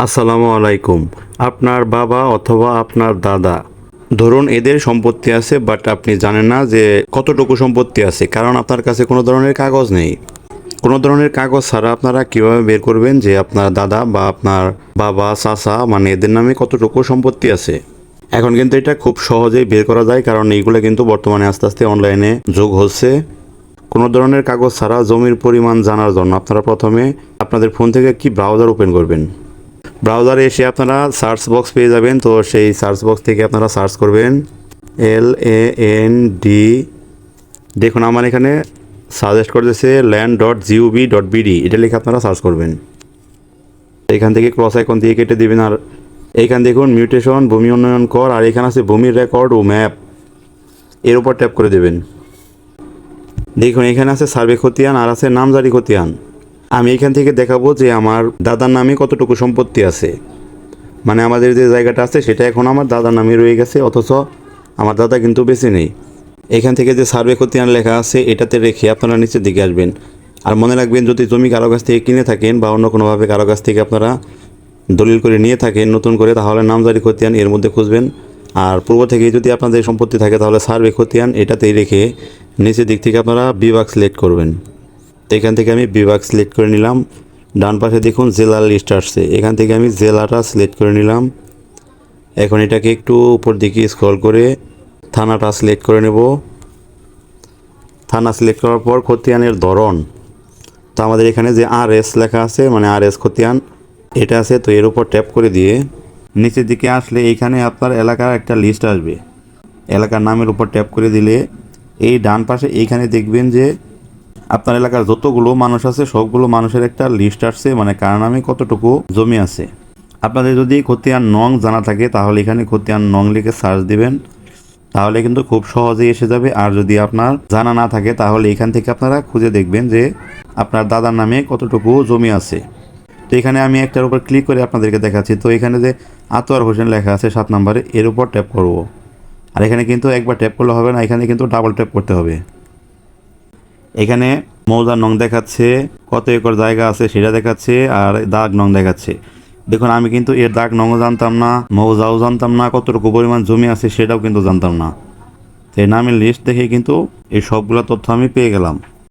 আসসালামু আলাইকুম। আপনার বাবা অথবা আপনার দাদা, ধরুন এদের সম্পত্তি আছে, বাট আপনি জানেন না যে কতটুকু সম্পত্তি আছে, কারণ আপনার কাছে কোনো ধরনের কাগজ নেই। কোনো ধরনের কাগজ ছাড়া আপনারা কিভাবে বের করবেন যে আপনার দাদা বা আপনার বাবা চাচা মানে এদের নামে কতটুকু সম্পত্তি আছে? এখন কিন্তু এটা খুব সহজেই বের করা যায়, কারণ এইগুলো কিন্তু বর্তমানে আস্তে আস্তে অনলাইনে যোগ হচ্ছে। কোনো ধরনের কাগজ ছাড়া জমির পরিমাণ জানার জন্য আপনারা প্রথমে আপনাদের ফোন থেকে কি ব্রাউজার ওপেন করবেন। ব্রাউজারে এসে আপনারা সার্চ বক্স পেয়ে যাবেন, তো সেই সার্চ বক্স থেকে আপনারা সার্চ করবেন LAND। দেখুন আমার এখানে সাজেস্ট করতেছে land.gov.bd, এটা লিখে আপনারা সার্চ করবেন। এখান থেকে ক্রস আইকন দিয়ে কেটে দেবেন, আর এইখান দেখুন মিউটেশন ভূমি উন্নয়ন কর, আর এখানে আছে ভূমির রেকর্ড ও ম্যাপ, এর উপর ট্যাপ করে দেবেন। দেখুন এখানে আছে সার্ভে খতিয়ান আর আছে নামজারি খতিয়ান। আমি এখান থেকে দেখাবো যে আমার দাদার নামে কতটুকু সম্পত্তি আছে, মানে আমাদের যে জায়গাটা আছে সেটা এখন আমার দাদার নামে রয়ে গেছে, অথচ আমার দাদা কিন্তু বেঁচে নেই। এখান থেকে যে সার্ভে খতিয়ান লেখা আছে এটাতে রেখে আপনারা নিচের দিকে আসবেন। আর মনে রাখবেন, যদি জমি কারো কাছ থেকে কিনে থাকেন বা অন্য কোনোভাবে কারো কাছ থেকে আপনারা দলিল করে নিয়ে থাকেন নতুন করে, তাহলে নামজারি খতিয়ান এর মধ্যে খুঁজবেন। আর পূর্ব থেকেই যদি আপনাদের সম্পত্তি থাকে তাহলে সার্ভে খতিয়ান এটাতেই রেখে নিচের দিক থেকে আপনারা বিভাগ সিলেক্ট করবেন। তো এখান থেকে আমি বিভাগ সিলেক্ট করে নিলাম। ডান পাশে দেখুন জেলার লিস্ট আসছে, এখান থেকে আমি জেলাটা সিলেক্ট করে নিলাম। এখন এটাকে একটু উপর দিকে স্ক্রল করে থানাটা সিলেক্ট করে নেব। থানা সিলেক্ট করার পর খতিয়ানের ধরন, তো আমাদের এখানে যে RS লেখা আছে মানে RS খতিয়ান এটা আছে, তো এর উপর ট্যাপ করে দিয়ে নিচের দিকে আসলে এইখানে আপনার এলাকার একটা লিস্ট আসবে। এলাকার নামের উপর ট্যাপ করে দিলে এই ডান পাশে এইখানে দেখবেন যে আপনার এলাকার যতগুলো মানুষ আছে সবগুলো মানুষের একটা লিস্ট আসছে, মানে কার নামে কতটুকু জমি আছে। আপনাদের যদি খতিয়ান নং জানা থাকে তাহলে এখানে খতিয়ান নং লিখে সার্চ দিবেন, তাহলে কিন্তু খুব সহজেই এসে যাবে। আর যদি আপনার জানা না থাকে তাহলে এখান থেকে আপনারা খুঁজে দেখবেন যে আপনার দাদার নামে কতটুকু জমি আছে। তো এখানে আমি একটার উপর ক্লিক করে আপনাদেরকে দেখাচ্ছি। তো এখানে যে আতোয়ার হোসেন লেখা আছে 7 নম্বরে, এর উপর ট্যাপ করব। আর এখানে কিন্তু একবার ট্যাপ করলে হবে না, এখানে কিন্তু ডাবল ট্যাপ করতে হবে। এখানে মৌজার নং দেখাচ্ছে, কত একর জায়গা আছে সেটা দেখাচ্ছে, আর দাগ নং দেখাচ্ছে। দেখুন আমি কিন্তু এর দাগ নংও জানতাম না, মৌজাও জানতাম না, কতটুকু পরিমাণ জমি আছে সেটাও কিন্তু জানতাম না। তো এই নামের লিস্ট দেখে কিন্তু এই সবগুলো তথ্য আমি পেয়ে গেলাম।